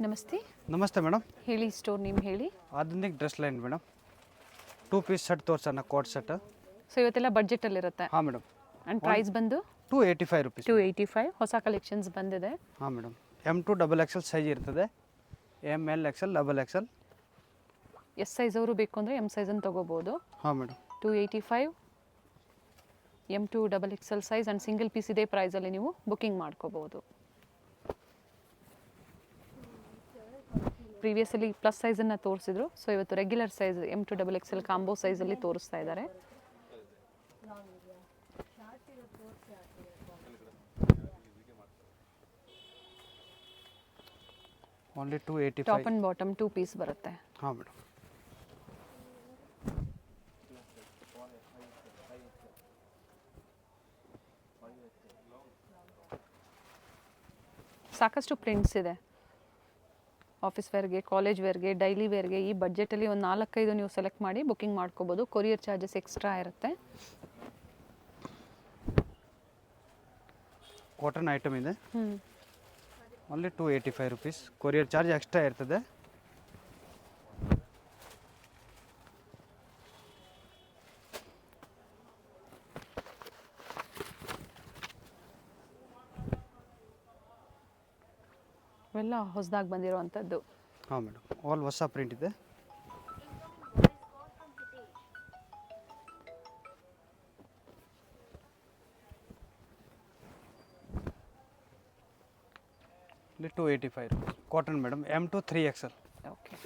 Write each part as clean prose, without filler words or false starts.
ನಮಸ್ತೆ. ನಮಸ್ತೆ ಮೇಡಮ್. ಹೇಳಿ, ಸ್ಟೋರ್ ನೇಮ್ ಹೇಳಿ. Adhunik dress line madam. 2 piece set ತೋರ್ಸೋಣ, ಕೋಟ್ ಸೆಟ್. ಸೊ ಇವತ್ತೆಲ್ಲ ಬಡ್ಜೆಟಲ್ಲಿರುತ್ತೆ. ಹಾಂ ಮೇಡಮ್. ಆ್ಯಂಡ್ ಪ್ರೈಸ್ ಬಂದು 285 ರುಪೀಸ್. 285. ಹೊಸ ಕಲೆಕ್ಷನ್ಸ್ ಬಂದಿದೆ. ಹಾಂ ಮೇಡಮ್. M2 XXL ಸೈಜ್ ಇರ್ತದೆ, ML XL XXL. S size ಅವರು ಬೇಕು ಅಂದರೆ ಎಮ್ ಸೈಜನ್ನು ತೊಗೋಬೋದು. ಹಾಂ madam. 285 M2 XXL size and single piece ಇದೇ ಪ್ರೈಸಲ್ಲಿ ನೀವು ಬುಕ್ಕಿಂಗ್ ಮಾಡ್ಕೋಬೋದು. ಪ್ರೀವಿಯಸಲ್ಲಿ ಪ್ಲಸ್ ಸೈಜನ್ನು ತೋರಿಸಿದ್ರು. ಸೊ ಇವತ್ತು regular size M2 XXL combo ಸೈಜಲ್ಲಿ ತೋರಿಸ್ತಾ ಇದ್ದಾರೆ. Only 285. Top and bottom 2 piece ಬರುತ್ತೆ. ಹಾಂ ಮೇಡಮ್. ಸಾಕಷ್ಟು ಪ್ರಿಂಟ್ಸ್ ಇದೆ. ಆಫೀಸ್ ವೇರ್ಗೆ, ಕಾಲೇಜ್ ವೇರ್ಗೆ, ಡೈಲಿ ವೇರ್ಗೆ ಈ ಬಡ್ಜೆಟಲ್ಲಿ ಒಂದು 4-5 ನೀವು ಸೆಲೆಕ್ಟ್ ಮಾಡಿ ಬುಕ್ಕಿಂಗ್ ಮಾಡ್ಕೋಬೋದು. ಕೊರಿಯರ್ ಚಾರ್ಜಸ್ ಎಕ್ಸ್ಟ್ರಾ ಇರುತ್ತೆ. ಕಾಟನ್ ಐಟಮ್ ಇದೆ, only 285 rupees. Courier charge extra ಇರ್ತದೆ. ಇವೆಲ್ಲ ಹೊಸದಾಗಿ ಬಂದಿರೋವಂಥದ್ದು. ಹಾಂ ಮೇಡಮ್, ಆಲ್ ಹೊಸ ಪ್ರಿಂಟ್ ಇದೆ. ಇಲ್ಲಿ 285 rupees. Cotton madam, M2 3XL. Okay.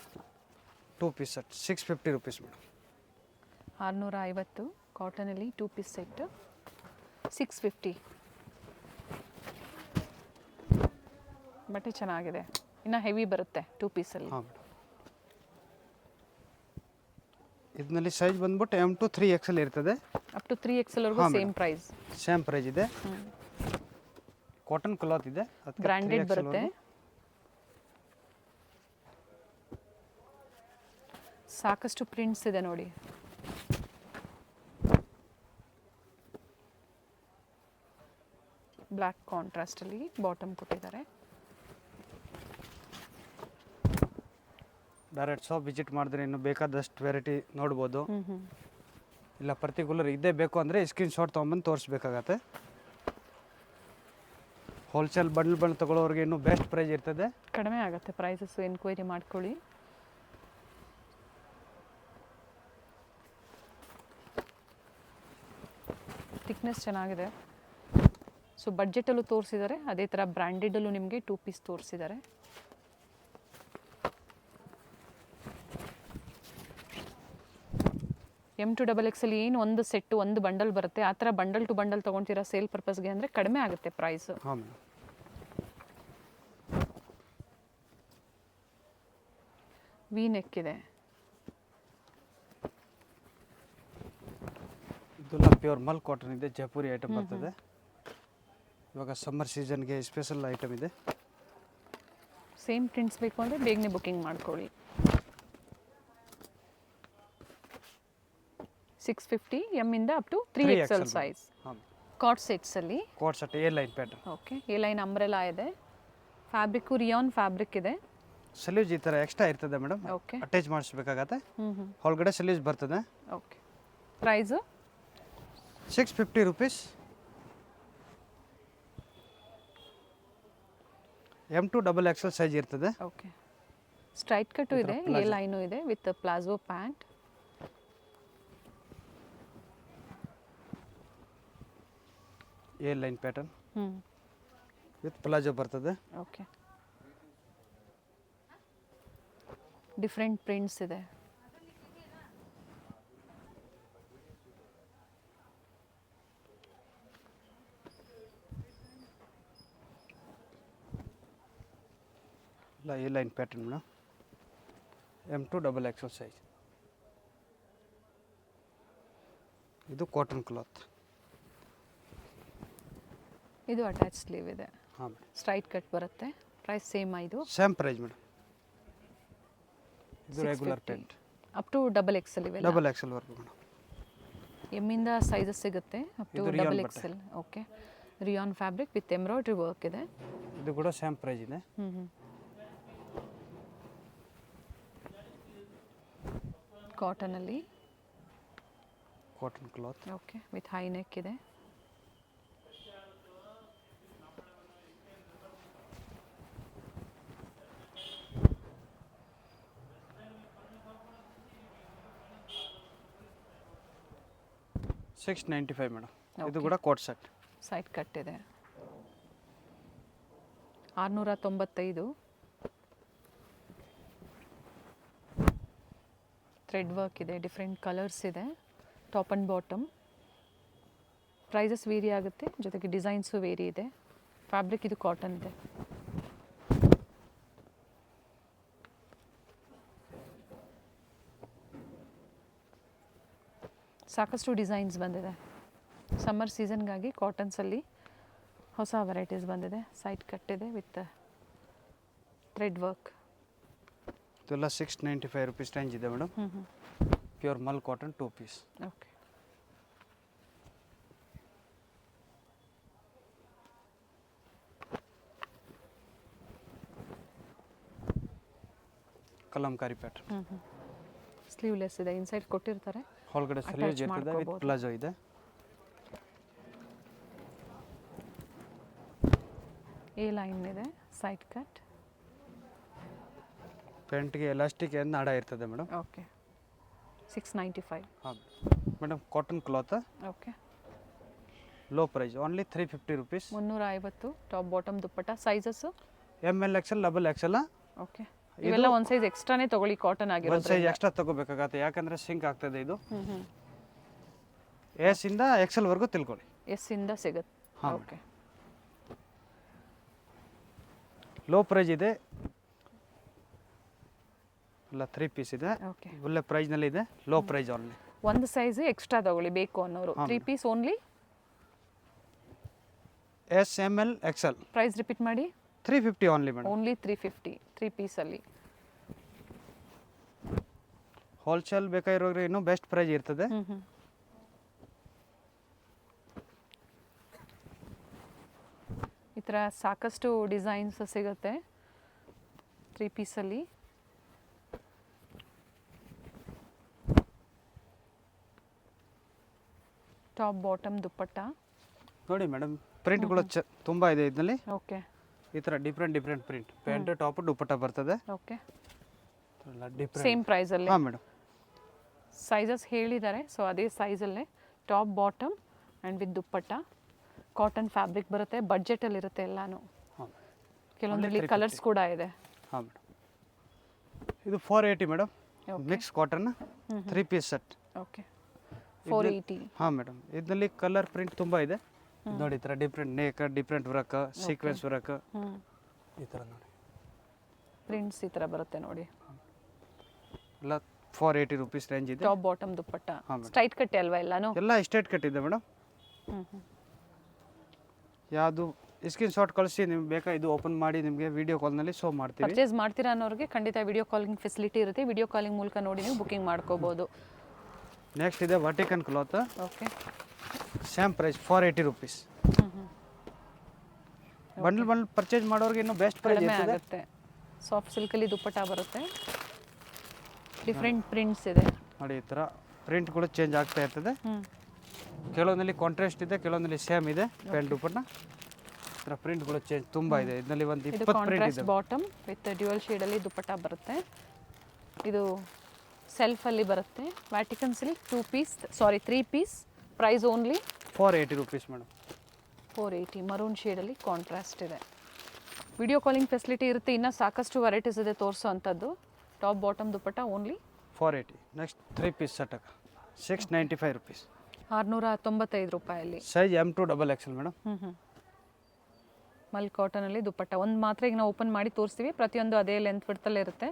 2 piece set 650 rupees madam. 650 ಕಾಟನಲ್ಲಿ 2 ಪೀಸ್ ಸೆಟ್ 650. ಬಟ್ಟೆ ಚೆನ್ನಾಗಿದೆ, ಇನ್ನು ಹೆವಿ ಬರುತ್ತೆ 2 ಪೀಸಲ್ಲಿ. ಹಾಂ ಮೇಡಮ್. ಇದರಲ್ಲಿ ಸೈಜ್ ಬಂದ್ಬಿಟ್ಟು M2 3XL ಇರ್ತದೆ. ಅಪ್ ಟು 3XL ವರೆಗೂ ಸೇಮ್ ಪ್ರೈಸ್. ಸೇಮ್ ಪ್ರೈಸ್ ಇದೆ. ಕಾಟನ್ ಕ್ಲಾತ್ ಇದೆ, ಬ್ರ್ಯಾಂಡೆಡ್ ಬರುತ್ತೆ. ಸಾಕಷ್ಟು ಪ್ರಿಂಟ್ಸ್ ಇದೆ ನೋಡಿ. ಬ್ಲ್ಯಾಕ್ ಕಾಂಟ್ರಾಸ್ಟಲ್ಲಿ ಬಾಟಮ್ ಕೊಟ್ಟಿದ್ದಾರೆ. ಡೈರೆಕ್ಟ್ ಶಾಪ್ ವಿಸಿಟ್ ಮಾಡಿದ್ರೆ ಇನ್ನು ಬೇಕಾದಷ್ಟು ವೆರೈಟಿ ನೋಡ್ಬೋದು. ಇಲ್ಲ ಪರ್ಟಿಕ್ಯುಲರ್ ಇದೇ ಬೇಕು ಅಂದರೆ ಸ್ಕ್ರೀನ್ ಶಾಟ್ ತೊಗೊಂಬಂದು ತೋರಿಸ್ಬೇಕಾಗತ್ತೆ. ಹೋಲ್ಸೇಲ್ ಬಂಡಲ್ ತೊಗೊಳ್ಳೋರಿಗೆ ಇನ್ನೂ ಬೆಸ್ಟ್ ಪ್ರೈಸ್ ಇರ್ತದೆ, ಕಡಿಮೆ ಆಗುತ್ತೆ ಪ್ರೈಸಸ್. ಎನ್ಕ್ವೈರಿ ಮಾಡ್ಕೊಳ್ಳಿ. ಥಿಕ್ನೆಸ್ ಚೆನ್ನಾಗಿದೆ. ಸೊ ಬಡ್ಜೆಟಲ್ಲೂ ತೋರಿಸಿದ್ದಾರೆ, ಅದೇ ಥರ ಬ್ರ್ಯಾಂಡೆಡಲ್ಲೂ ನಿಮಗೆ 2 ಪೀಸ್ ತೋರಿಸಿದ್ದಾರೆ. M2 XXL ಏನು ಒಂದು ಸೆಟ್ಟು ಒಂದು ಬಂಡಲ್ ಬರುತ್ತೆ, ಆ ಥರ ಬಂಡಲ್ ಟು ಬಂಡಲ್ ತೊಗೊಳ್ತೀರಾ ಸೇಲ್ ಪರ್ಪಸ್ಗೆ ಅಂದರೆ ಕಡಿಮೆ ಆಗುತ್ತೆ ಪ್ರೈಸು. ಹಾಂ. ವಿ ನೆಕ್ ಇದೆ. ಇದೆಲ್ಲ ಪ್ಯೂರ್ ಮಲ್ ಕಾಟನ್ ಇದೆ, ಜೈಪುರಿ ಐಟಮ್ ಬರ್ತದೆ. ಇವಾಗ ಸಮ್ಮರ್ ಸೀಸನ್ಗೆ ಸ್ಪೆಷಲ್ ಐಟಮ್ ಇದೆ. ಸೇಮ್ ಪ್ರಿಂಟ್ಸ್ ಬೇಕು ಅಂದರೆ ಬೇಗನೆ ಬುಕ್ಕಿಂಗ್ ಮಾಡ್ಕೊಳ್ಳಿ. 650 M ಇಂದ ಅಪ್ ಟು 3XL ಸೈಜ್. ಕಾಟ್ ಸೆಟ್ಸಲ್ಲಿ coat set A line pattern. Okay. A line umbrella ಇದೆ. ಫ್ಯಾಬ್ರಿಕ್ಕು ರಿಯಾನ್ ಫ್ಯಾಬ್ರಿಕ್ ಇದೆ. ಸಲೀವ್ಸ್ ಈ ಥರ ಎಕ್ಸ್ಟ್ರಾ ಇರ್ತದೆ ಮೇಡಮ್. ಓಕೆ. ಅಟ್ಯಾಚ್ ಮಾಡಿಸ್ಬೇಕಾಗತ್ತೆ. ಹೊರಗಡೆ ಸಲೀವ್ಸ್ ಬರ್ತದೆ. Okay. Price 650 rupees. M2 XXL size ಇರ್ತದೆ. ಓಕೆ. ಸ್ಟ್ರೈಟ್ ಕಟ್ಟು ಇದೆ, ಎ ಲೈನು ಇದೆ with palazzo pant. A line pattern with palazzo ಬರ್ತದೆ. ಓಕೆ. ಡಿಫ್ರೆಂಟ್ ಪ್ರಿಂಟ್ಸ್ ಇದೆ. ಇಲ್ಲ A line pattern madam. M2 XXL size. ಇದು cotton cloth. ಇದು attach sleeve ಇದೆ. ಹಾಂ ಮೇಡಮ್. ಸ್ಟ್ರೈಟ್ ಕಟ್ ಬರುತ್ತೆ. Price same. ಇದು ಸೇಮ್ ಪ್ರೈಸ್ ಮೇಡಮ್. ಇದು regular pant up to XXL ಇವೆ. XXL ವರೆಗೂ ಮೇಡಮ್. M ಇಂದ ಸೈಜಸ್ ಸಿಗುತ್ತೆ up to XXL. Okay. Rayon fabric with embroidery work ಇದೆ. ಇದು ಕೂಡ ಸೇಮ್ ಪ್ರೈಸ್ ಇದೆ. ಕಾಟನಲ್ಲಿ. Cotton cloth. Okay, with high neck ಇದೆ. $695 ಮೇಡಮ್. ಇದು ಕೂಡ ಕೋಟ್ ಸೆಟ್. ಸೈಡ್ ಕಟ್ ಇದೆ. 695. ಥ್ರೆಡ್ ವರ್ಕ್ ಇದೆ, ಡಿಫ್ರೆಂಟ್ ಕಲರ್ಸ್ ಇದೆ. Top and bottom. Prices vary ಆಗುತ್ತೆ, ಜೊತೆಗೆ ಡಿಸೈನ್ಸು ವೇರಿ ಇದೆ. ಫ್ಯಾಬ್ರಿಕ್ ಇದು ಕಾಟನ್ ಇದೆ. ಸಾಕಷ್ಟು ಡಿಸೈನ್ಸ್ ಬಂದಿದೆ. ಸಮ್ಮರ್ ಸೀಸನ್ಗಾಗಿ ಕಾಟನ್ಸಲ್ಲಿ ಹೊಸ ವೆರೈಟೀಸ್ ಬಂದಿದೆ. ಸೈಡ್ ಕಟ್ ಇದೆ ವಿತ್ ಥ್ರೆಡ್ ವರ್ಕ್. ಇದೆಲ್ಲ $695 ರೇಂಜ್ ಇದೆ madam. Pure mul cotton 2 piece. Okay. Kalamkari pattern. Sleeveless ಇದೆ, ಇನ್ಸೈಡ್ ಕೊಟ್ಟಿರ್ತಾರೆ. ಹೊರಗಡೆ ಸ್ಲೀವ್ಸ್ ಇರ್ತದೆ ವಿತ್ ಪ್ಲಾಜೋ ಇದೆ. ಎ ಲೈನ್ ಇದೆ, ಸೈಡ್ ಕಟ್. ಪ್ಯಾಂಟ್ಗೆ ಎಲಾಸ್ಟಿಕ್ ಏನು ಅಡ ಇರ್ತದೆ ಮೇಡಮ್. ಓಕೆ. 695. ಹಾಂ madam, cotton cloth. Okay. Low price, only $350. 350. Top bottom dupatta. Sizes ML XL double XL. Okay. ಇವೆಲ್ಲ ಒಂದು ಸೈಜ್ ಎಕ್ಸ್ಟ್ರಾನೇ ತಗೊಳ್ಳಿ, ಕಾಟನ್ ಒಂದು ಆಗಿರೋದು. ಸೈಜ್ ಎಕ್ಸ್ಟ್ರಾ ತಗೋಬೇಕಾಗತ್ತೆ, ಯಾಕಂದ್ರೆ ಸಿಂಕ್ ಆಗ್ತದೆ ಇದು. S ಇಂದ XL ವರೆಗೂ ತಿಳ್ಕೊಳ್ಳಿ. ಎಸ್ ಇಂದ ಸಿಗುತ್ತೆ. ಓಕೆ. ಲೋ ಪ್ರೈಸ್ ಇದೆ, ಎಲ್ಲ 3 ಪೀಸ್ ಇದೆ. ಓಕೆ. ಒಳ್ಳೆ ಪ್ರೈಸ್ನಲ್ಲಿ ಇದೆ. Low price only. ಒಂದು ಸೈಜ್ ಎಕ್ಸ್ಟ್ರಾ ತಗೊಳ್ಳಿ ಬೇಕು ಅನ್ನೋರು. 3 piece only. S ML XL. ಪ್ರೈಸ್ ರಿಪೀಟ್ ಮಾಡಿ. 350 ಓನ್ಲಿ ಮೇಡಮ್. ಓನ್ಲಿ 350 3 ಪೀಸಲ್ಲಿ. ಹೋಲ್ಸೇಲ್ ಬೇಕಾಗಿರೋರಿಗೆ ಇನ್ನೂ ಬೆಸ್ಟ್ ಪ್ರೈಸ್ ಇರ್ತದೆ. ಈ ಥರ ಸಾಕಷ್ಟು ಡಿಸೈನ್ಸ್ ಸಿಗುತ್ತೆ 3 ಪೀಸಲ್ಲಿ. ಟಾಪ್ ಬಾಟಮ್ ದುಪ್ಪಟ್ಟ. ನೋಡಿ ಮೇಡಮ್, ಪ್ರಿಂಟ್ಗಳು ತುಂಬ ಇದೆ ಇದರಲ್ಲಿ. ಓಕೆ. ಈ ಥರ ಡಿಫ್ರೆಂಟ್ ಪ್ರಿಂಟ್. ಪ್ಯಾಂಟ್ ಟಾಪ್ ದುಪ್ಪಟ್ಟ ಬರ್ತದೆ. ಓಕೆ. ಡಿಫ್ರೆಂಟ್. ಸೇಮ್ ಪ್ರೈಸಲ್ಲಿ. ಹಾಂ ಮೇಡಮ್. ಸೈಜಸ್ ಹೇಳಿದ್ದಾರೆ, ಸೊ ಅದೇ ಸೈಜಲ್ಲೇ top bottom and with dupatta. Cotton fabric ಬರುತ್ತೆ, ಬಡ್ಜೆಟಲ್ಲಿ ಇರುತ್ತೆ ಎಲ್ಲಾನು. ಕೆಲವೊಂದರಲ್ಲಿ ಕಲರ್ಸ್ ಕೂಡ ಇದೆ. ಹಾಂ ಮೇಡಮ್, ಇದು 480 madam. Mix cotton 3 piece set. Okay. 480. ಹಾಂ ಮೇಡಮ್, ಇದರಲ್ಲಿ ಕಲರ್ ಪ್ರಿಂಟ್ ತುಂಬ ಇದೆ. ನೋಡಿ, ಈ ಥರ different neck, different work, sequence work, ಈ ಥರ ನೋಡಿ ಪ್ರಿಂಟ್ಸ್ ಈ ಥರ ಬರುತ್ತೆ ನೋಡಿ. ಎಲ್ಲ $480 ರೇಂಜ್ ಇದೆ. ಟಾಪ್ ಬಾಟಮ್ ದುಪ್ಪಟ್ಟ. ಸ್ಟ್ರೈಟ್ ಕಟ್ಟೆ ಅಲ್ವಾ ಎಲ್ಲಾನು? ಎಲ್ಲ ಸ್ಟ್ರೇಟ್ ಕಟ್ ಇದೆ ಮೇಡಮ್. ಯಾವುದು ಸ್ಕ್ರೀನ್ ಶಾಟ್ ಕಳಿಸಿ, ನಿಮ್ಗೆ ಬೇಕಾ ಇದು ಓಪನ್ ಮಾಡಿ ನಿಮಗೆ ವಿಡಿಯೋ ಕಾಲ್ನಲ್ಲಿ ಶೋ ಮಾಡ್ತೀವಿ. ಪರ್ಚೇಸ್ ಮಾಡ್ತೀರಾ ಅನ್ನೋರಿಗೆ ಖಂಡಿತ ವಿಡಿಯೋ ಕಾಲಿಂಗ್ ಫೆಸಿಲಿಟಿ ಇರುತ್ತೆ. ವಿಡಿಯೋ ಕಾಲಿಂಗ್ ಮೂಲಕ ನೋಡಿ ನೀವು ಬುಕಿಂಗ್ ಮಾಡ್ಕೋಬೋದು. ನೆಕ್ಸ್ಟ್ ಇದೆ Vatican cloth. Okay. Same price $480. Bundle purchase ಮಾಡೋರಿಗೆ ಇನ್ನೂ ಬೆಸ್ಟ್ ಪ್ರೈಸ್ ಕಡಿಮೆ ಆಗುತ್ತೆ. ಸಾಫ್ಟ್ ಸಿಲ್ಕಲ್ಲಿ ದುಪ್ಪಟ್ಟ ಬರುತ್ತೆ. ಡಿಫ್ರೆಂಟ್ ಪ್ರಿಂಟ್ಸ್ ಇದೆ ನೋಡಿ. ಈ ಥರ ಪ್ರಿಂಟ್ಗಳು ಚೇಂಜ್ ಆಗ್ತಾ ಇರ್ತದೆ. ಕೆಲವೊಂದಲ್ಲಿ ಕಾಂಟ್ರಾಸ್ಟ್ ಇದೆ, ಕೆಲವೊಂದಲ್ಲಿ ಸೇಮ್ ಇದೆ. ಪ್ಯಾಂಟ್ ದುಪ್ಪಟ್ಟ ಈ ಥರ ಪ್ರಿಂಟ್ಗಳು ಚೇಂಜ್ ತುಂಬ ಇದೆ. ಇದರಲ್ಲಿ ಒಂದು 20 ಪ್ರಿಂಟ್ ಇದೆ. ಬಾಟಮ್ ವಿತ್ ಡ್ಯುಯಲ್ ಶೇಡಲ್ಲಿ ದುಪ್ಪಟ್ಟ ಬರುತ್ತೆ. ಇದು ಸೆಲ್ಫಲ್ಲಿ ಬರುತ್ತೆ. Vatican silk 3 piece. Price only $480 madam. 480. Maroon ಶೇಡಲ್ಲಿ ಕಾಂಟ್ರಾಸ್ಟ್ ಇದೆ. ವಿಡಿಯೋ ಕಾಲಿಂಗ್ ಫೆಸಿಲಿಟಿ ಇರುತ್ತೆ. ಇನ್ನೂ ಸಾಕಷ್ಟು ವೆರೈಟೀಸ್ ಇದೆ ತೋರಿಸೋ ಅಂಥದ್ದು. Top bottom dupatta only 480. Next 3 piece set $695. 695 ರೂಪಾಯಲ್ಲಿ. Size M2 double XL madam. Mul ಕಾಟನಲ್ಲಿ ದುಪ್ಪಟ್ಟ. ಒಂದು ಮಾತ್ರ ಈಗ ನಾವು ಓಪನ್ ಮಾಡಿ ತೋರಿಸ್ತೀವಿ. ಪ್ರತಿಯೊಂದು ಅದೇ ಲೆಂತ್ ಬಿಡ್ತಲೇ ಇರುತ್ತೆ.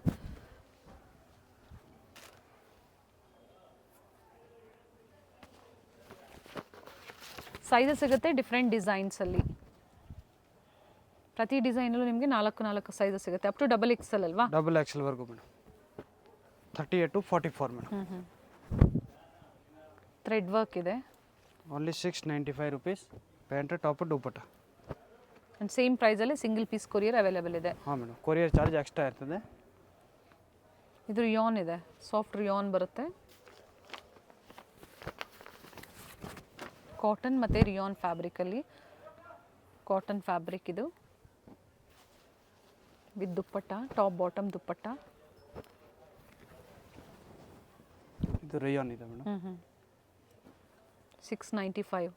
ಸೈಜಸ್ ಸಿಗುತ್ತೆ ಡಿಫ್ರೆಂಟ್ ಡಿಸೈನ್ಸಲ್ಲಿ. ಪ್ರತಿ ಡಿಸೈನಲ್ಲೂ ನಿಮಗೆ 4 ಸೈಜಸ್ ಸಿಗುತ್ತೆ. ಅಪ್ ಟು ಡಬಲ್ XL ಅಲ್ವಾ? ಡಬಲ್ XL ವರೆಗೂ madam. 38 to 44 madam. Thread work ಇದೆ. Only $695. Pant top dupatta. And same ಪ್ರೈಸಲ್ಲಿ ಸಿಂಗಲ್ ಪೀಸ್ ಕೊರಿಯರ್ ಅವೈಲೇಬಲ್ ಇದೆ. ಹಾಂ ಮೇಡಮ್, ಕೊರಿಯರ್ ಚಾರ್ಜ್ ಎಕ್ಸ್ಟ್ರಾ ಇರ್ತದೆ. ಇದು ರಿಯಾನ್ ಇದೆ, ಸಾಫ್ಟ್ ರಿಯಾನ್ ಬರುತ್ತೆ. ಕಾಟನ್ ಮತ್ತು ರಿಯಾನ್ ಫ್ಯಾಬ್ರಿಕಲ್ಲಿ, ಕಾಟನ್ ಫ್ಯಾಬ್ರಿಕ್ ಇದು with dupatta, top bottom dupatta. ಇದು ರೇಯಾನ್ ಇದೆ ಮೇಡಮ್. 695.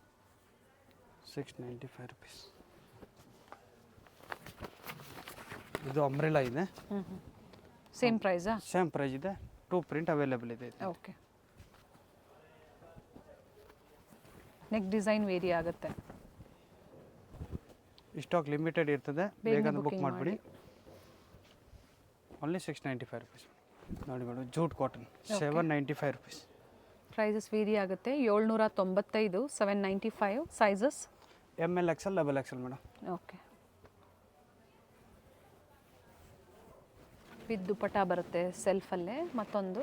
695 rupees. ಇದು ಅಂಬ್ರೆಲಾ ಇದೆ. ಸೇಮ್ ಪ್ರೈಸಾ? ಸೇಮ್ ಪ್ರೈಸ್ ಇದೆ. 2 ಪ್ರಿಂಟ್ ಅವೈಲೇಬಲ್ ಇದೆ. ಓಕೆ. ನೆಕ್ ಡಿಸೈನ್ ವೇರಿ ಆಗುತ್ತೆ. ಸ್ಟಾಕ್ ಲಿಮಿಟೆಡ್ ಇರ್ತದೆ, ಬೇಗ ಬುಕ್ ಮಾಡಿಬಿಡಿ. Only 695 rupees. ನೋಡಿ madam, jute cotton 795 rupees. Prices vary ಆಗುತ್ತೆ. 795, 795. Sizes ML XL XXL madam. Okay. With ದುಪ್ಪಟ್ಟ ಬರುತ್ತೆ ಸೆಲ್ಫಲ್ಲೇ. ಮತ್ತೊಂದು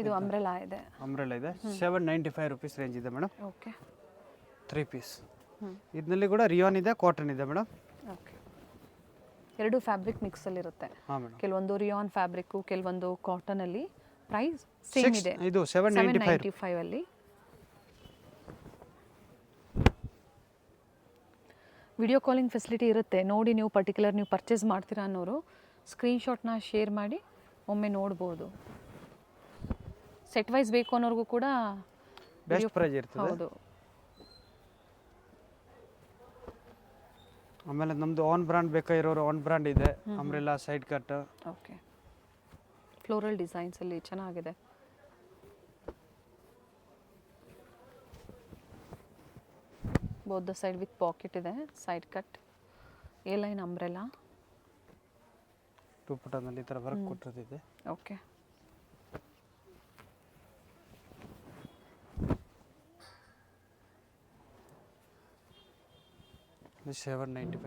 ಇದು ಅಂಬ್ರೆಲಾ ಇದೆ. ಅಂಬ್ರೆಲಾ ಇದೆ. 795 rupees ರೇಂಜ್ ಇದೆ ಮೇಡಮ್. ಓಕೆ. 3 ಪೀಸ್. ಇದರಲ್ಲಿ ಕೂಡ ರಿಯಾನ್ ಇದೆ, ಕಾಟನ್ ಇದೆ ಮೇಡಮ್. ಓಕೆ. ಎರಡು ಫ್ಯಾಬ್ರಿಕ್ ಮಿಕ್ಸಲ್ಲಿ ಇರುತ್ತೆ. ಹಾಂ ಮೇಡಮ್. ಕೆಲವೊಂದು ರಿಯಾನ್ ಫ್ಯಾಬ್ರಿಕ್ಕು, ಕೆಲವೊಂದು ಕಾಟನಲ್ಲಿ. ಪ್ರೈಸ್ ಸೇಮ್ ಇದೆ. ಇದು 795 ಅಲ್ಲಿ. ವಿಡಿಯೋ ಕಾಲಿಂಗ್ ಫೆಸಿಲಿಟಿ ಇರುತ್ತೆ. ನೋಡಿ, ನೀವು ಪರ್ಟಿಕ್ಯುಲರ್ ನೀವು ಪರ್ಚೇಸ್ ಮಾಡ್ತೀರಾ ಅನ್ನೋರು ಸ್ಕ್ರೀನ್ಶಾಟ್ನ ಶೇರ್ ಮಾಡಿ ಒಮ್ಮೆ ನೋಡ್ಬೋದು. ಸೆಟ್ ವೈಸ್ ಬೇಕು ಅನ್ನೋರ್ಗೂ ಕೂಡ ಬೆಸ್ಟ್ ಪ್ರೈಸ್ ಇರ್ತದೆ. ಹೌದು. ಆಮೇಲೆ ನಮ್ಮದು ಆನ್ ಬ್ರ್ಯಾಂಡ್ ಬೇಕಾಗಿರೋರು ಆನ್ ಬ್ರ್ಯಾಂಡ್ ಇದೆ. Umbrella, side cut. Okay. Floral ಡಿಸೈನ್ಸಲ್ಲಿ ಚೆನ್ನಾಗಿದೆ. Both the side with pocket ಇದೆ. Side cut, A line umbrella. ದುಪ್ಪಟ್ಟನಲ್ಲಿ ಈ ಥರ ವರ್ಕ್ ಕೊಟ್ಟಿದೆ. Okay.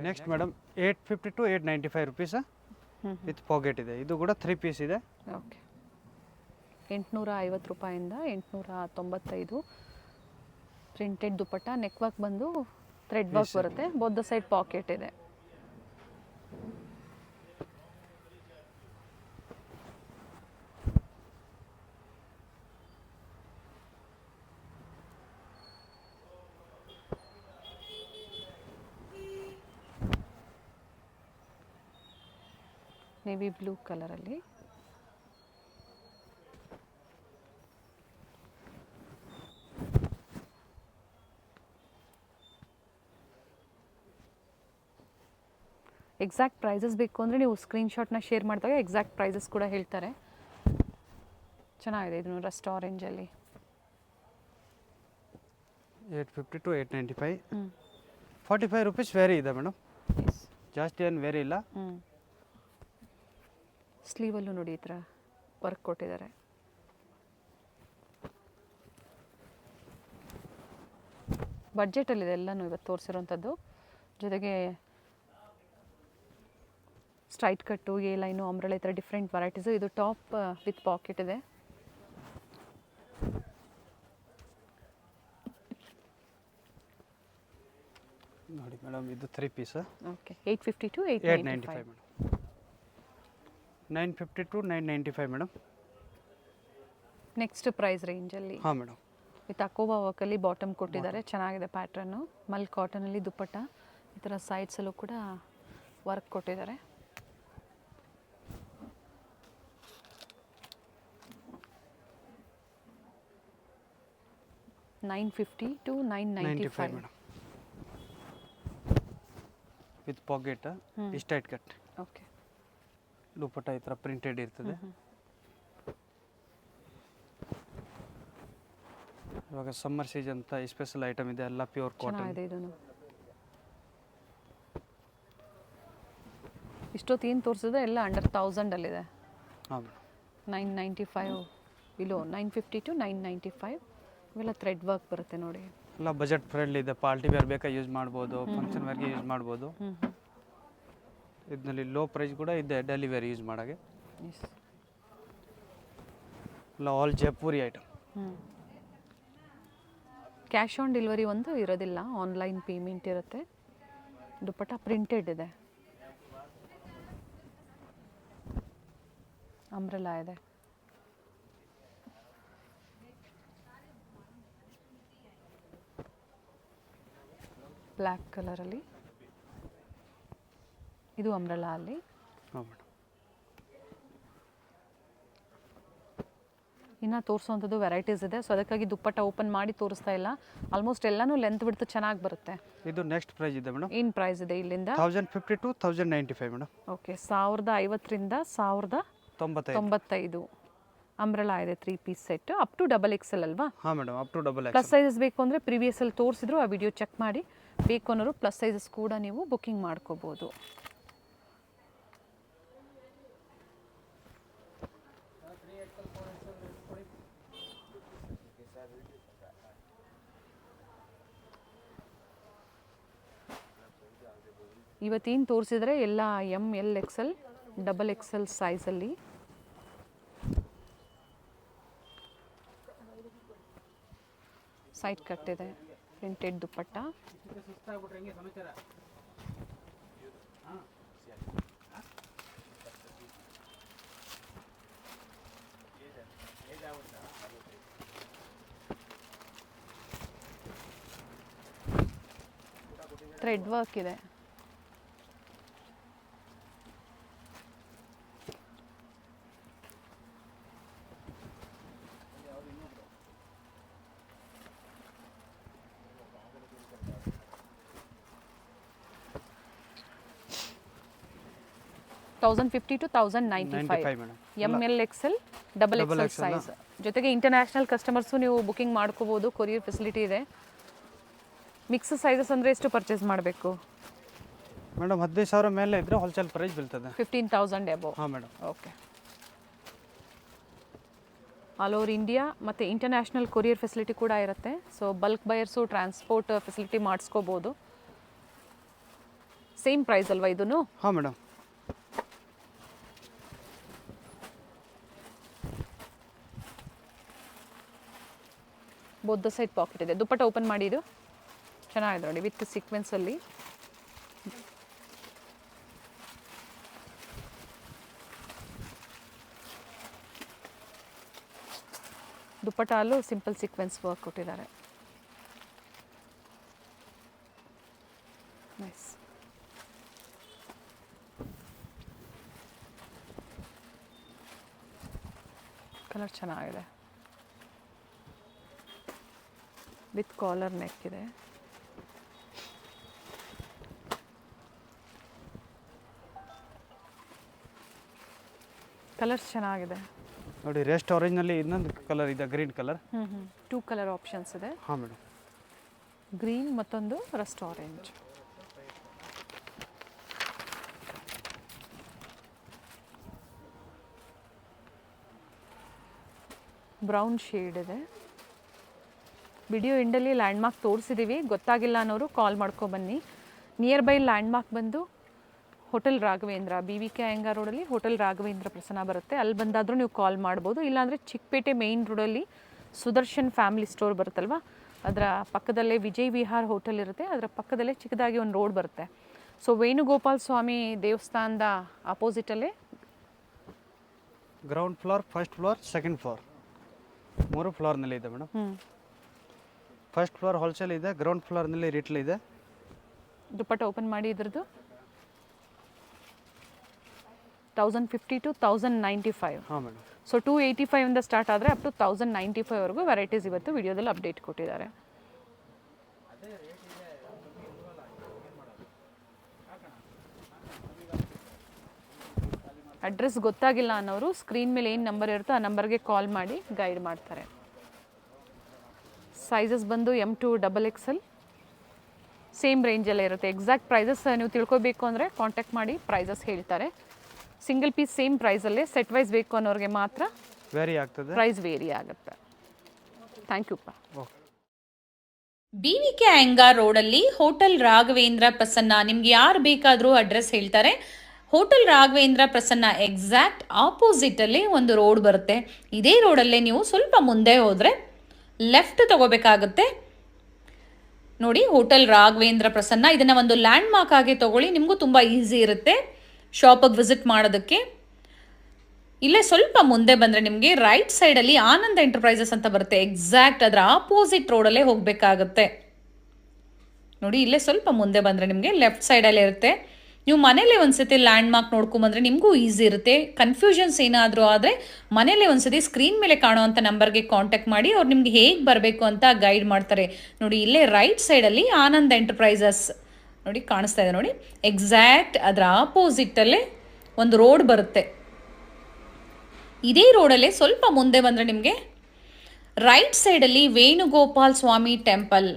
Next madam 850 to 895 rupees with pocket ಇದೆ. ಇದು ಕೂಡ 3 ಪೀಸ್ ಇದೆ. ಓಕೆ. 850 ರೂಪಾಯಿಂದ 895. ಪ್ರಿಂಟೆಡ್ ದುಪ್ಪಟ್ಟ, ನೆಕ್ ವರ್ಕ್ ಬಂದು ಥ್ರೆಡ್ ವರ್ಕ್ ಬರುತ್ತೆ. ಬೋತ್ ದ ಸೈಡ್ ಪಾಕೆಟ್ ಇದೆ. ನೇವಿ ಬ್ಲೂ ಕಲರಲ್ಲಿ. ಎಕ್ಸಾಕ್ಟ್ ಪ್ರೈಸಸ್ ಬೇಕು ಅಂದರೆ ನೀವು ಸ್ಕ್ರೀನ್ಶಾಟ್ನ ಶೇರ್ ಮಾಡಿದಾಗ ಎಕ್ಸಾಕ್ಟ್ ಪ್ರೈಸಸ್ ಕೂಡ ಹೇಳ್ತಾರೆ. ಚೆನ್ನಾಗಿದೆ ಇದು ರಸ್ಟ್ ಆರೆಂಜಲ್ಲಿ. 850 to 895. 45 rupees ವೇರಿ ಇದೆ ಮೇಡಮ್. ಜಾಸ್ತಿ ಏನು ವೇರಿ ಇಲ್ಲ. ಸ್ಲೀವಲ್ಲೂ ನೋಡಿ ಈ ಥರ ವರ್ಕ್ ಕೊಟ್ಟಿದ್ದಾರೆ. ಬಡ್ಜೆಟಲ್ಲಿದೆ ಎಲ್ಲನೂ ಇವತ್ತು ತೋರಿಸಿರೋಂಥದ್ದು. ಜೊತೆಗೆ ಸ್ಟ್ರೈಟ್ ಕಟ್ಟು, ಎ ಲೈನು, ಅಂಬ್ರೆಲಾ, ಈ ಥರ ಡಿಫ್ರೆಂಟ್ ವೆರೈಟೀಸು. ಇದು ಟಾಪ್ ವಿತ್ ಪಾಕೆಟ್ ಇದೆ. ನೋಡಿ ಮೇಡಮ್, ಇದು 3 piece. Okay. 850 to 895 madam. 950 to 995 madam. Next price ರೇಂಜಲ್ಲಿ. ಹಾಂ ಮೇಡಮ್. ವಿತ್ ಅಕೋಬಾ ವರ್ಕಲ್ಲಿ ಬಾಟಮ್ ಕೊಟ್ಟಿದ್ದಾರೆ. ಚೆನ್ನಾಗಿದೆ ಪ್ಯಾಟ್ರನ್ನು. ಮಲ್ ಕಾಟನಲ್ಲಿ ದುಪ್ಪಟ್ಟ. ಈ ಥರ ಸೈಡ್ಸಲ್ಲೂ ಕೂಡ ವರ್ಕ್ ಕೊಟ್ಟಿದ್ದಾರೆ. $950 to $995 madam. With pocket, straight cut. Okay. Dupatta ಈ ಥರ ಪ್ರಿಂಟೆಡ್ ಇರ್ತದೆ. ಇವಾಗ ಸಮ್ಮರ್ ಸೀಸನ್ ಅಂತ ಸ್ಪೆಷಲ್ ಐಟಮ್ ಇದೆ, ಎಲ್ಲ ಪ್ಯೂರ್ ಕಾಟನ್. ಚೆನ್ನಾಗಿದೆ ಇದನ್ನು. ಇಷ್ಟೊತ್ತು ಏನು ತೋರಿಸಿದ್ರೆ ಎಲ್ಲ ಅಂಡರ್ 1000ಅಲ್ಲಿದೆ. ಹಾಂ ಮೇಡಮ್. 995 ಬಿಲೋ. 950 to 995. ಇವೆಲ್ಲ ಥ್ರೆಡ್ ವರ್ಕ್ ಬರುತ್ತೆ ನೋಡಿ. ಎಲ್ಲ ಬಜೆಟ್ ಫ್ರೆಂಡ್ಲಿ ಇದೆ. ಪಾರ್ಟಿ ವೇರ್ ಬೇಕಾ ಯೂಸ್ ಮಾಡ್ಬೋದು, ಫಂಕ್ಷನ್ ವೇರ್ಗೆ ಯೂಸ್ ಮಾಡ್ಬೋದು. ಇದರಲ್ಲಿ ಲೋ ಪ್ರೈಸ್ ಕೂಡ ಇದೆ ಡೈಲಿ ವೇರ್ ಯೂಸ್ ಮಾಡೋಕ್ಕೆ. ಎಲ್ಲ all Jaipuri item. Cash on delivery ಒಂದು ಇರೋದಿಲ್ಲ, ಆನ್ಲೈನ್ ಪೇಮೆಂಟ್ ಇರುತ್ತೆ. ದುಪ್ಪಟ್ಟ ಪ್ರಿಂಟೆಡ್ ಇದೆ. ಅಂಬ್ರೆಲಾ ಇದೆ. ಬ್ಲ್ಯಾಕ್ ಕಲರಲ್ಲಿ, ಇದು ಅಂಬ್ರೆಲಾ ಅಲ್ಲಿ. ಹಾಂ ಮೇಡಮ್. ಇನ್ನು ತೋರಿಸುವಂಥದ್ದು ವೆರೈಟೀಸ್ ಇದೆ, ಸೊ ಅದಕ್ಕಾಗಿ ದುಪ್ಪಟ್ಟ ಓಪನ್ ಮಾಡಿ ತೋರಿಸ್ತಾ ಇಲ್ಲ. ಆಲ್ಮೋಸ್ಟ್ ಎಲ್ಲನೂ ಲೆಂತ್ ಬಿಡ್ತು ಚೆನ್ನಾಗಿ ಬರುತ್ತೆ. ಇದು ನೆಕ್ಸ್ಟ್ ಪ್ರೈಸ್ ಇದೆ ಮೇಡಮ್. ಏನು ಪ್ರೈಸ್ ಇದೆ ಇಲ್ಲಿಂದ? 1050 to 1095 ಮೇಡಮ್. ಓಕೆ, 1050ರಿಂದ 1095. ಅಂಬ್ರೆಲಾ ಇದೆ 3 piece set, up to XXL ಅಲ್ವಾ? ಹಾಂ madam, up to XXL. Plus sizes ಬೇಕು ಅಂದರೆ ಪ್ರೀವಿಯಸಲ್ಲಿ ತೋರಿಸಿದ್ರು, ಆ ವಿಡಿಯೋ ಚೆಕ್ ಮಾಡಿ. ಬೇಕು ಅನ್ನೋರು ಪ್ಲಸ್ ಸೈಜಸ್ ಕೂಡ ನೀವು ಬುಕ್ಕಿಂಗ್ ಮಾಡ್ಕೋಬೋದು. ಇವತ್ತೇನು ತೋರಿಸಿದ್ರೆ ಎಲ್ಲ ML XL XXL ಸೈಜಲ್ಲಿ. ಸೈಡ್ ಕಟ್ ಇದೆ, ಪ್ರಿಂಟೆಡ್ ದುಪ್ಪಟ್ಟ. ಥ್ರೆಡ್ ವರ್ಕ್ ಇದೆ. $1050 to 1095 madam. ML XL XXL size. ಜೊತೆಗೆ ಇಂಟರ್ನ್ಯಾಷನಲ್ ಕಸ್ಟಮರ್ಸು ನೀವು ಬುಕಿಂಗ್ ಮಾಡ್ಕೋಬೋದು, ಕೊರಿಯರ್ ಫೆಸಿಲಿಟಿ ಇದೆ. ಮಿಕ್ಸ್ ಸೈಜಸ್ ಅಂದರೆ ಎಷ್ಟು ಪರ್ಚೇಸ್ ಮಾಡಬೇಕು ಮೇಡಮ್? 15,000 ಮೇಲೆ ಇದ್ದರೆ ಹೋಲ್ಸೇಲ್ ಪ್ರೈಸ್ ಬೀಳ್ತದೆ. 15,000 ಎಬೋ. ಹಾಂ madam. Okay. All over India ಮತ್ತು ಇಂಟರ್ನ್ಯಾಷನಲ್ ಕೊರಿಯರ್ ಫೆಸಿಲಿಟಿ ಕೂಡ ಇರುತ್ತೆ. So bulk buyers transport facility ಮಾಡಿಸ್ಕೋಬೋದು. ಸೇಮ್ ಪ್ರೈಸ್ ಅಲ್ವಾ ಇದೂ? ಹಾಂ madam. Both the side pocket ಇದೆ. ದುಪ್ಪಟ್ಟ ಓಪನ್ ಮಾಡಿ, ಇದು ಚೆನ್ನಾಗಿದೆ ನೋಡಿ, ವಿತ್ ಸೀಕ್ವೆನ್ಸಲ್ಲಿ. ದುಪ್ಪಟ್ಟ ಅಲ್ಲೂ ಸಿಂಪಲ್ ಸೀಕ್ವೆನ್ಸ್ ವರ್ಕ್ ಕೊಟ್ಟಿದ್ದಾರೆ. ನೈಸ್. ಕಲರ್ ಚೆನ್ನಾಗಿದೆ, ವಿತ್ ಕಾಲರ್ ನೆಕ್ ಇದೆ. ಕಲರ್ಸ್ ಚೆನ್ನಾಗಿದೆ ನೋಡಿ. ರೆಸ್ಟ್ ಆರೆಂಜ್ನಲ್ಲಿ ಇನ್ನೊಂದು ಕಲರ್ ಇದೆ, ಗ್ರೀನ್ ಕಲರ್. 2 ಕಲರ್ ಆಪ್ಷನ್ಸ್ ಇದೆ. ಹಾಂ ಮೇಡಮ್. ಗ್ರೀನ್ ಮತ್ತೊಂದು ರಸ್ಟ್ ಆರೆಂಜ್. ಬ್ರೌನ್ ಶೇಡ್ ಇದೆ. ವಿಡಿಯೋ ಎಂಡಲ್ಲಿ ಲ್ಯಾಂಡ್ಮಾರ್ಕ್ ತೋರಿಸಿದ್ದೀವಿ, ಗೊತ್ತಾಗಿಲ್ಲ ಅನ್ನೋರು ಕಾಲ್ ಮಾಡ್ಕೊಬನ್ನಿ. ನಿಯರ್ ಬೈ ಲ್ಯಾಂಡ್ಮಾರ್ಕ್ ಬಂದು ಹೋಟೆಲ್ ರಾಘವೇಂದ್ರ, BVK ಅಯ್ಯಂಗಾರ್ ರೋಡಲ್ಲಿ ಹೋಟೆಲ್ ರಾಘವೇಂದ್ರ ಪ್ರಸನ್ನ ಬರುತ್ತೆ. ಅಲ್ಲಿ ಬಂದಾದರೂ ನೀವು ಕಾಲ್ ಮಾಡ್ಬೋದು. ಇಲ್ಲಾಂದರೆ ಚಿಕ್ಕಪೇಟೆ ಮೇಯ್ನ್ ರೋಡಲ್ಲಿ ಸುದರ್ಶನ್ ಫ್ಯಾಮಿಲಿ ಸ್ಟೋರ್ ಬರುತ್ತಲ್ವ, ಅದರ ಪಕ್ಕದಲ್ಲೇ ವಿಜಯ್ ವಿಹಾರ್ ಹೋಟೆಲ್ ಇರುತ್ತೆ, ಅದರ ಪಕ್ಕದಲ್ಲೇ ಚಿಕ್ಕದಾಗಿ ಒಂದು ರೋಡ್ ಬರುತ್ತೆ. ಸೊ ವೇಣುಗೋಪಾಲ್ ಸ್ವಾಮಿ ದೇವಸ್ಥಾನದ ಅಪೋಸಿಟಲ್ಲೇ ground floor, first floor, second floor, 3 ಫ್ಲೋರ್ನಲ್ಲಿ ಇದೆ ಮೇಡಮ್. ಫಸ್ಟ್ ಫ್ಲೋರ್ ಹೋಲ್ಸೇಲ್ ಇದೆ, ಗ್ರೌಂಡ್ ಫ್ಲೋರ್ನಲ್ಲಿ ರಿಟೇಲ್ ಇದೆ. ದುಪ್ಪಟ್ಟ ಓಪನ್ ಮಾಡಿ, ಇದ್ರದ್ದು 1050 to 1095. ಹಾಂ ಮೇಡಮ್. ಸೊ 285 ಇಂದ ಸ್ಟಾರ್ಟ್ ಆದರೆ ಅಪ್ ಟು 1095ವರೆಗೂ ವೆರೈಟೀಸ್ ಇವತ್ತು ವಿಡಿಯೋದಲ್ಲಿ ಅಪ್ಡೇಟ್ ಕೊಟ್ಟಿದ್ದಾರೆ. ಅಡ್ರೆಸ್ ಗೊತ್ತಾಗಿಲ್ಲ ಅನ್ನೋರು ಸ್ಕ್ರೀನ್ ಮೇಲೆ ಏನು ನಂಬರ್ ಇರುತ್ತೋ ಆ ನಂಬರ್ಗೆ ಕಾಲ್ ಮಾಡಿ ಗೈಡ್ ಮಾಡ್ತಾರೆ. ಸೈಜಸ್ ಬಂದು M to XXL ಸೇಮ್ ರೇಂಜಲ್ಲೇ ಇರುತ್ತೆ. ಎಕ್ಸಾಕ್ಟ್ ಪ್ರೈಸಸ್ ನೀವು ತಿಳ್ಕೊಬೇಕು ಅಂದರೆ ಕಾಂಟ್ಯಾಕ್ಟ್ ಮಾಡಿ, ಪ್ರೈಸಸ್ ಹೇಳ್ತಾರೆ. ಸಿಂಗಲ್ ಪೀಸ್ ಸೇಮ್ ಪ್ರೈಸಲ್ಲೇ, ಸೆಟ್ ವೈಸ್ ಬೇಕು ಅನ್ನೋರಿಗೆ ಮಾತ್ರ ವೇರಿ ಆಗ್ತದೆ, ಪ್ರೈಸ್ ವೇರಿ ಆಗುತ್ತೆ. ಥ್ಯಾಂಕ್ ಯು ಪಾ. BVK ಅಯ್ಯಂಗಾರ್ ರೋಡಲ್ಲಿ ಹೋಟೆಲ್ ರಾಘವೇಂದ್ರ ಪ್ರಸನ್ನ. ನಿಮ್ಗೆ ಯಾರು ಬೇಕಾದರೂ ಅಡ್ರೆಸ್ ಹೇಳ್ತಾರೆ. ಹೋಟೆಲ್ ರಾಘವೇಂದ್ರ ಪ್ರಸನ್ನ ಎಕ್ಸಾಕ್ಟ್ ಆಪೋಸಿಟಲ್ಲಿ ಒಂದು ರೋಡ್ ಬರುತ್ತೆ. ಇದೇ ರೋಡಲ್ಲೇ ನೀವು ಸ್ವಲ್ಪ ಮುಂದೆ ಹೋದರೆ ಲೆಫ್ಟ್ ತಗೋಬೇಕಾಗುತ್ತೆ. ನೋಡಿ, ಹೋಟೆಲ್ ರಾಘವೇಂದ್ರ ಪ್ರಸನ್ನ. ಇದನ್ನು ಒಂದು ಲ್ಯಾಂಡ್ ಮಾರ್ಕ್ ಆಗಿ ತಗೊಳ್ಳಿ, ನಿಮಗೂ ತುಂಬ ಈಸಿ ಇರುತ್ತೆ ಶಾಪಿಗೆ ವಿಸಿಟ್ ಮಾಡೋದಕ್ಕೆ. ಇಲ್ಲೇ ಸ್ವಲ್ಪ ಮುಂದೆ ಬಂದರೆ ನಿಮಗೆ ರೈಟ್ ಸೈಡಲ್ಲಿ ಆನಂದ್ ಎಂಟರ್ಪ್ರೈಸಸ್ ಅಂತ ಬರುತ್ತೆ. ಎಕ್ಸಾಕ್ಟ್ ಅದರ ಆಪೋಸಿಟ್ ರೋಡಲ್ಲೇ ಹೋಗಬೇಕಾಗತ್ತೆ. ನೋಡಿ ಇಲ್ಲೇ ಸ್ವಲ್ಪ ಮುಂದೆ ಬಂದರೆ ನಿಮಗೆ ಲೆಫ್ಟ್ ಸೈಡಲ್ಲೇ ಇರುತ್ತೆ. ನೀವು ಮನೇಲಿ ಒಂದ್ಸತಿ ಲ್ಯಾಂಡ್ ಮಾರ್ಕ್ ನೋಡ್ಕೊಂಬಂದ್ರೆ ನಿಮಗೂ ಈಸಿ ಇರುತ್ತೆ. ಕನ್ಫ್ಯೂಷನ್ಸ್ ಏನಾದರೂ ಆದರೆ ಮನೇಲಿ ಒಂದ್ಸತಿ ಸ್ಕ್ರೀನ್ ಮೇಲೆ ಕಾಣುವಂಥ ನಂಬರ್ಗೆ ಕಾಂಟ್ಯಾಕ್ಟ್ ಮಾಡಿ ಅವ್ರು ನಿಮ್ಗೆ ಹೇಗೆ ಬರಬೇಕು ಅಂತ ಗೈಡ್ ಮಾಡ್ತಾರೆ. ನೋಡಿ ಇಲ್ಲೇ ರೈಟ್ ಸೈಡಲ್ಲಿ ಆನಂದ್ ಎಂಟರ್ಪ್ರೈಸಸ್ ನೋಡಿ ಕಾಣಿಸ್ತಾ ಇದೆ ನೋಡಿ. ಎಕ್ಸಾಕ್ಟ್ ಅದರ ಆಪೋಸಿಟಲ್ಲೇ ಒಂದು ರೋಡ್ ಬರುತ್ತೆ. ಇದೇ ರೋಡಲ್ಲೇ ಸ್ವಲ್ಪ ಮುಂದೆ ಬಂದರೆ ನಿಮಗೆ ರೈಟ್ ಸೈಡಲ್ಲಿ ವೇಣುಗೋಪಾಲ್ ಸ್ವಾಮಿ ಟೆಂಪಲ್,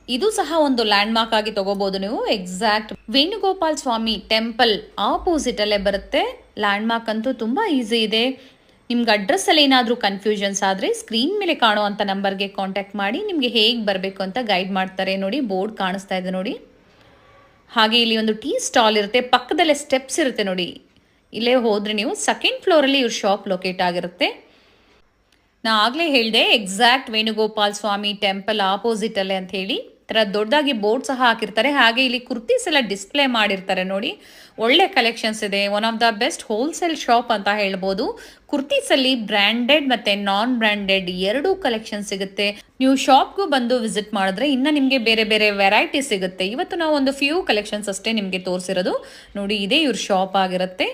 ಇದು ಸಹ ಒಂದು ಲ್ಯಾಂಡ್ ಮಾರ್ಕ್ ಆಗಿ ತಗೋಬಹುದು ನೀವು. ಎಕ್ಸಾಕ್ಟ್ ವೇಣುಗೋಪಾಲ್ ಸ್ವಾಮಿ ಟೆಂಪಲ್ ಆಪೋಸಿಟ್ ಅಲ್ಲೇ ಬರುತ್ತೆ. ಲ್ಯಾಂಡ್ ಮಾರ್ಕ್ ಅಂತೂ ತುಂಬಾ ಈಸಿ ಇದೆ. ನಿಮ್ಗೆ ಅಡ್ರೆಸ್ ಅಲ್ಲಿ ಏನಾದರೂ ಕನ್ಫ್ಯೂಷನ್ಸ್ ಆದರೆ ಸ್ಕ್ರೀನ್ ಮೇಲೆ ಕಾಣುವಂಥ ನಂಬರ್ಗೆ ಕಾಂಟ್ಯಾಕ್ಟ್ ಮಾಡಿ ನಿಮಗೆ ಹೇಗೆ ಬರಬೇಕು ಅಂತ ಗೈಡ್ ಮಾಡ್ತಾರೆ. ನೋಡಿ ಬೋರ್ಡ್ ಕಾಣಿಸ್ತಾ ಇದೆ ನೋಡಿ. ಹಾಗೆ ಇಲ್ಲಿ ಒಂದು ಟೀ ಸ್ಟಾಲ್ ಇರುತ್ತೆ, ಪಕ್ಕದಲ್ಲೇ ಸ್ಟೆಪ್ಸ್ ಇರುತ್ತೆ ನೋಡಿ. ಇಲ್ಲೇ ಹೋದರೆ ನೀವು ಸೆಕೆಂಡ್ ಫ್ಲೋರಲ್ಲಿ ಇವ್ರ ಶಾಪ್ ಲೊಕೇಟ್ ಆಗಿರುತ್ತೆ. ನಾ ಆಗಲೇ ಹೇಳಿದೆ ಎಕ್ಸಾಕ್ಟ್ ವೇಣುಗೋಪಾಲ್ ಸ್ವಾಮಿ ಟೆಂಪಲ್ ಆಪೋಸಿಟ್ ಅಲ್ಲೇ ಅಂತ ಹೇಳಿ. ಥರ ದೊಡ್ಡದಾಗಿ ಬೋರ್ಡ್ ಸಹ ಹಾಕಿರ್ತಾರೆ. ಹಾಗೆ ಇಲ್ಲಿ ಕುರ್ತೀಸ್ ಎಲ್ಲ ಡಿಸ್ಪ್ಲೇ ಮಾಡಿರ್ತಾರೆ ನೋಡಿ. ಒಳ್ಳೆ ಕಲೆಕ್ಷನ್ಸ್ ಇದೆ. One of the best wholesale shop ಅಂತ ಹೇಳ್ಬೋದು. ಕುರ್ತೀಸಲ್ಲಿ ಬ್ರ್ಯಾಂಡೆಡ್ ಮತ್ತು ನಾನ್ ಬ್ರ್ಯಾಂಡೆಡ್ ಎರಡೂ ಕಲೆಕ್ಷನ್ ಸಿಗುತ್ತೆ. ನೀವು ಶಾಪ್ಗೂ ಬಂದು ವಿಸಿಟ್ ಮಾಡಿದ್ರೆ ಇನ್ನು ನಿಮಗೆ ಬೇರೆ ಬೇರೆ ವೆರೈಟಿ ಸಿಗುತ್ತೆ. ಇವತ್ತು ನಾವು ಒಂದು ಫ್ಯೂ ಕಲೆಕ್ಷನ್ಸ್ ಅಷ್ಟೇ ನಿಮಗೆ ತೋರಿಸಿರೋದು ನೋಡಿ. ಇದೇ ಇವ್ರ ಶಾಪ್ ಆಗಿರುತ್ತೆ.